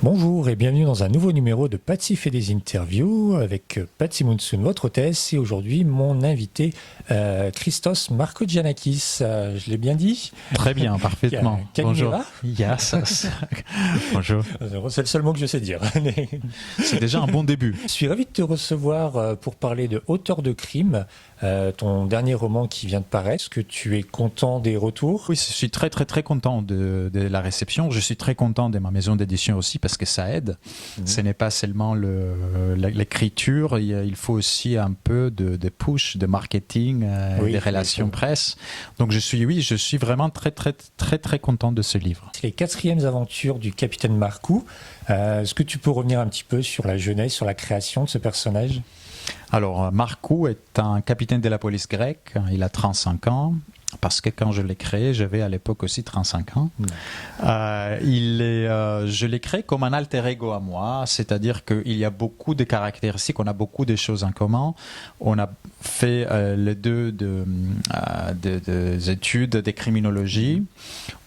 Bonjour et bienvenue dans un nouveau numéro de Patsy fait des interviews avec Patsy Mounsoun, votre hôtesse, et aujourd'hui mon invité Christos Markogiannakis. Je l'ai bien dit? Très bien, parfaitement. Bonjour. Yes. Bonjour. C'est le seul mot que je sais dire. C'est déjà un bon début. Je suis ravi de te recevoir pour parler de Auteur de crime, ton dernier roman qui vient de paraître. Est-ce que tu es content des retours? Oui, je suis très content de la réception. Je suis très content de ma maison d'édition aussi parce que ça aide. Ce n'est pas seulement l'écriture, il faut aussi un peu de push, de marketing, des relations presse. Donc je suis vraiment très content de ce livre. C'est les 4e aventures du capitaine Marcou. Est-ce que tu peux revenir un petit peu sur la jeunesse, sur la création de ce personnage? Alors, Marcou est un capitaine de la police grecque. Il a 35 ans. Parce que quand je l'ai créé, j'avais à l'époque aussi 35 ans. Je l'ai créé comme un alter ego à moi, c'est-à-dire qu'il y a beaucoup de caractéristiques, on a beaucoup de choses en commun. On a fait les deux des études de criminologie.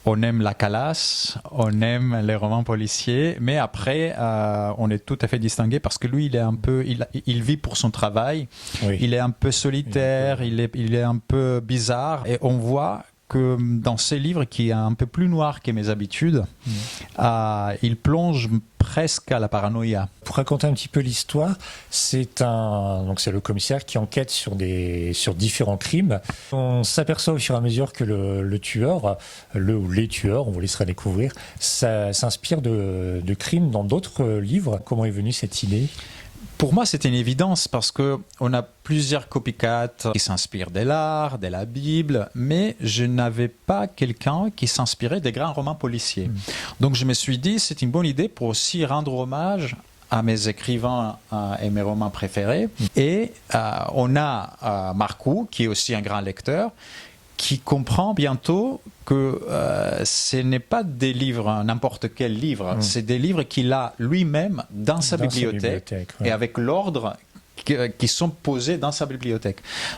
On aime la calasse, on aime les romans policiers, mais après, on est tout à fait distingué parce que lui, il vit pour son travail. Oui. Il est un peu solitaire, il est un peu bizarre, et on voit que dans ces livres, qui est un peu plus noir que mes habitudes, il plonge presque à la paranoïa. Pour raconter un petit peu l'histoire, c'est le commissaire qui enquête sur différents crimes. On s'aperçoit au fur et à mesure que le tueur, ou les tueurs, on vous laissera découvrir, ça s'inspire de crimes dans d'autres livres. Comment est venue cette idée ? Pour moi, c'était une évidence parce qu'on a plusieurs copycats qui s'inspirent de l'art, de la Bible, mais je n'avais pas quelqu'un qui s'inspirait des grands romans policiers. Donc je me suis dit, c'est une bonne idée pour aussi rendre hommage à mes écrivains et mes romans préférés. Et on a Marcou, qui est aussi un grand lecteur, qui comprend bientôt que ce n'est pas des livres, n'importe quel livre, c'est des livres qu'il a lui-même dans sa bibliothèque et avec l'ordre qui sont posés dans sa bibliothèque.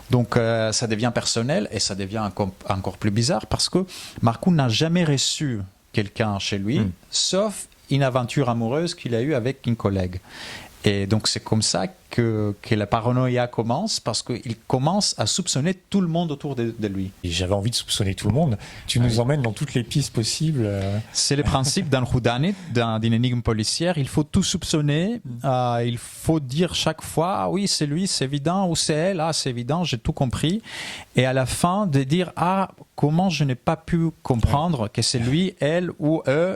Donc ça devient personnel et ça devient encore plus bizarre parce que Marcou n'a jamais reçu quelqu'un chez lui, sauf une aventure amoureuse qu'il a eue avec une collègue. Et donc c'est comme ça que la paranoïa commence, parce qu'il commence à soupçonner tout le monde autour de lui. Et j'avais envie de soupçonner tout le monde. Tu nous emmènes dans toutes les pistes possibles. C'est le principe d'un whodunit, d'une énigme policière. Il faut tout soupçonner. Il faut dire chaque fois, ah oui, c'est lui, c'est évident, ou c'est elle, ah c'est évident, j'ai tout compris. Et à la fin, de dire, ah, comment je n'ai pas pu comprendre que c'est lui, elle ou eux.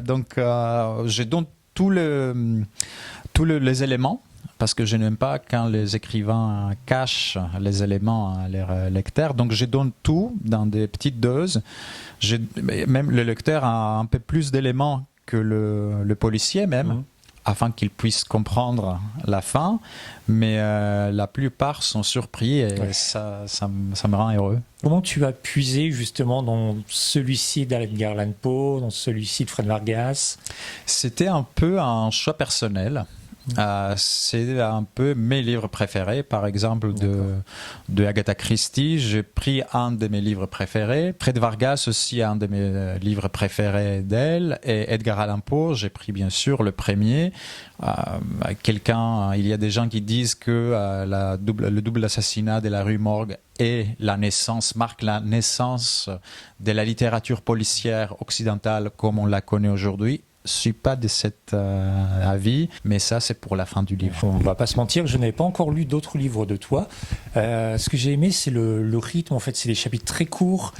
Donc, je donne tous les éléments, parce que je n'aime pas quand les écrivains cachent les éléments à leurs lecteurs. Donc je donne tout dans des petites doses. Même le lecteur a un peu plus d'éléments que le policier même, afin qu'il puisse comprendre la fin. Mais la plupart sont surpris et ça me rend heureux. Comment tu as puisé justement dans celui-ci d'Edgar Allan Poe, dans celui-ci de Fred Vargas? C'était un peu un choix personnel. C'est un peu mes livres préférés. Par exemple, de Agatha Christie, j'ai pris un de mes livres préférés. Fred Vargas aussi, un de mes livres préférés d'elle. Et Edgar Allan Poe, j'ai pris bien sûr le premier. Il y a des gens qui disent que le double assassinat de la rue Morgue marque la naissance de la littérature policière occidentale comme on la connaît aujourd'hui. Je ne suis pas de cet avis, mais ça, c'est pour la fin du livre. On ne va pas se mentir, je n'avais pas encore lu d'autres livres de toi. Ce que j'ai aimé, c'est le rythme. En fait, c'est des chapitres très courts.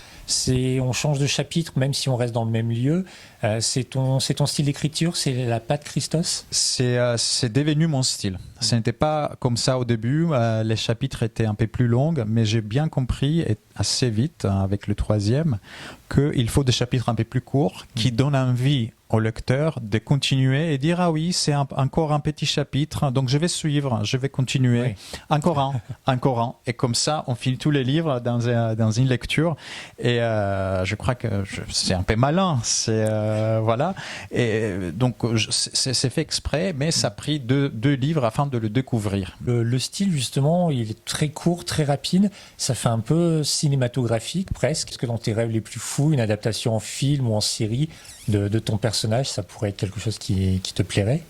On change de chapitre, même si on reste dans le même lieu. C'est ton style d'écriture, c'est la patte Christos? C'est devenu mon style. Ce n'était pas comme ça au début. Les chapitres étaient un peu plus longs, mais j'ai bien compris, et assez vite, avec le 3e, qu'il faut des chapitres un peu plus courts qui donnent envie au lecteur de continuer et dire ah oui, c'est encore un petit chapitre, donc je vais suivre, je vais continuer, encore un, et comme ça on finit tous les livres dans une lecture. Et je crois que c'est un peu malin, voilà. Et donc c'est fait exprès, mais ça a pris deux livres afin de le découvrir. Le style justement, il est très court, très rapide, ça fait un peu cinématographique presque. Est-ce que dans tes rêves les plus fous, une adaptation en film ou en série de ton personnage personnages, ça pourrait être quelque chose qui te plairait?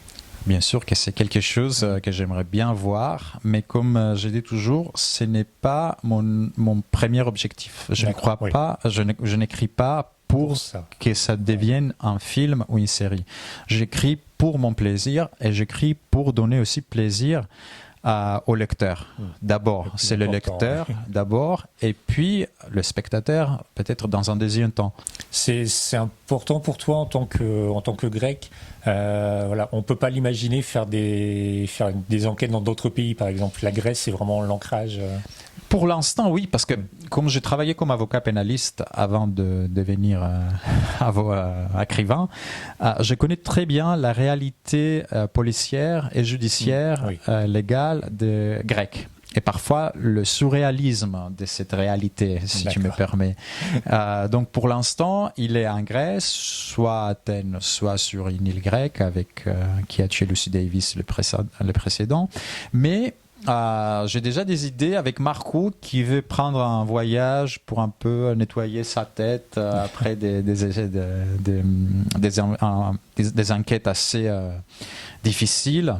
Bien sûr que c'est quelque chose que j'aimerais bien voir, mais comme je dis toujours, ce n'est pas mon premier objectif. Je ne crois pas, je n'écris pas pour que ça devienne un film ou une série. J'écris pour mon plaisir et j'écris pour donner aussi plaisir au lecteur. D'abord, c'est le lecteur d'abord, et puis le spectateur peut-être dans un deuxième temps. C'est important pour toi en tant que grec. Voilà, on peut pas l'imaginer faire des enquêtes dans d'autres pays, par exemple. La Grèce, c'est vraiment l'ancrage. Pour l'instant, oui, parce que comme j'ai travaillé comme avocat pénaliste avant de devenir écrivain, je connais très bien la réalité policière et judiciaire légale des Grecs. Et parfois le surréalisme de cette réalité, si tu me permets. Donc pour l'instant, il est en Grèce, soit à Athènes, soit sur une île grecque avec qui a tué Lucy Davis le précédent. Mais j'ai déjà des idées avec Marco qui veut prendre un voyage pour un peu nettoyer sa tête après des enquêtes assez difficiles.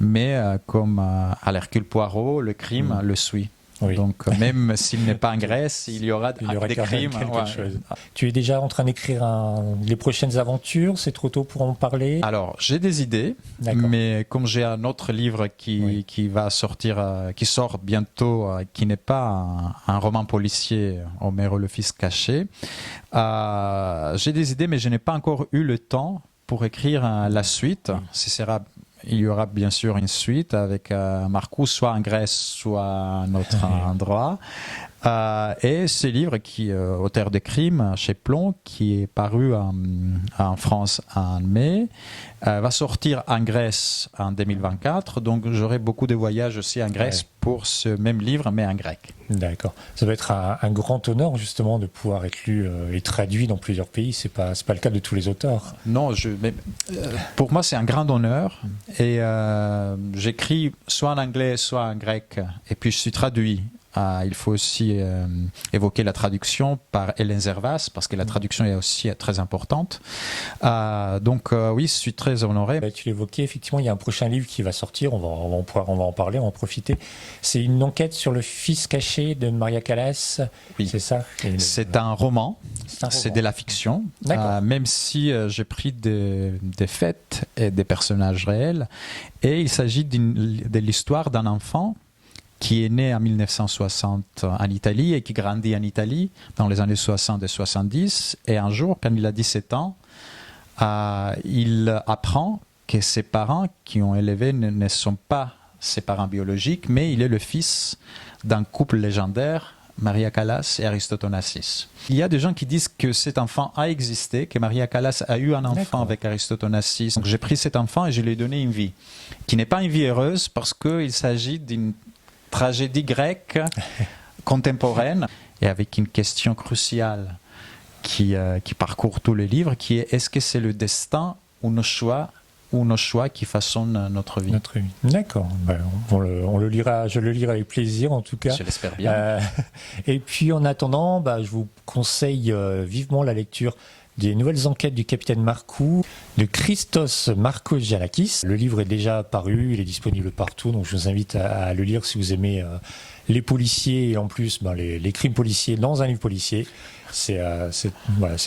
Mais comme à l'Hercule Poirot, le crime le suit. Oui. Donc même s'il n'est pas en Grèce, il y aura des crimes. Chose. Tu es déjà en train d'écrire les prochaines aventures? C'est trop tôt pour en parler? Alors j'ai des idées, mais comme j'ai un autre livre qui va sortir, qui sort bientôt, qui n'est pas un roman policier, Homero le fils caché, j'ai des idées, mais je n'ai pas encore eu le temps pour écrire la suite. Il y aura bien sûr une suite avec Marcus, soit en Grèce, soit à un autre endroit. Et ce livre, Auteur de crimes, chez Plomb, qui est paru en France en mai, va sortir en Grèce en 2024. Donc j'aurai beaucoup de voyages aussi en Grèce pour ce même livre, mais en grec. D'accord. Ça va être un grand honneur justement de pouvoir être lu et traduit dans plusieurs pays. C'est pas le cas de tous les auteurs. Non, pour moi c'est un grand honneur. Et j'écris soit en anglais, soit en grec. Et puis je suis traduit. Il faut aussi évoquer la traduction par Hélène Zervas, parce que la traduction est aussi très importante. Donc oui, je suis très honoré. Tu l'évoquais, effectivement, il y a un prochain livre qui va sortir, on va en parler, on va en profiter. C'est une enquête sur le fils caché de Maria Callas, c'est ça? C'est un roman, c'est de la fiction, même si j'ai pris des faits et des personnages réels. Et il s'agit de l'histoire d'un enfant qui est né en 1960 en Italie et qui grandit en Italie dans les années 60 et 70. Et un jour, quand il a 17 ans, il apprend que ses parents qui ont élevé ne sont pas ses parents biologiques, mais il est le fils d'un couple légendaire, Maria Callas et Aristote Onassis. Il y a des gens qui disent que cet enfant a existé, que Maria Callas a eu un enfant avec Aristote Onassis. Donc j'ai pris cet enfant et je lui ai donné une vie, qui n'est pas une vie heureuse parce qu'il s'agit d'une tragédie grecque contemporaine et avec une question cruciale qui parcourt tout le livre, qui est: est-ce que c'est le destin ou nos choix qui façonnent notre vie? D'accord. On le lira, je le lirai avec plaisir en tout cas. Je l'espère bien. Et puis en attendant, je vous conseille vivement la lecture des nouvelles enquêtes du capitaine Marcou de Christos Markogiannakis. Le livre est déjà paru, il est disponible partout, donc je vous invite à le lire si vous aimez les policiers et en plus les crimes policiers dans un livre policier. C'est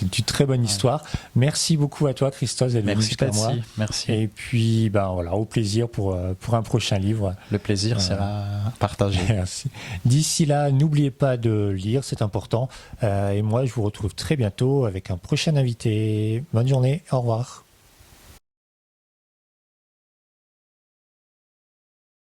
une très bonne histoire. Merci beaucoup à toi, Christos, d'être venu jusqu'à moi. Merci. Et puis, au plaisir pour un prochain livre. Le plaisir sera partagé. Merci. D'ici là, n'oubliez pas de lire, c'est important. Et moi, je vous retrouve très bientôt avec un prochain invité. Bonne journée, au revoir.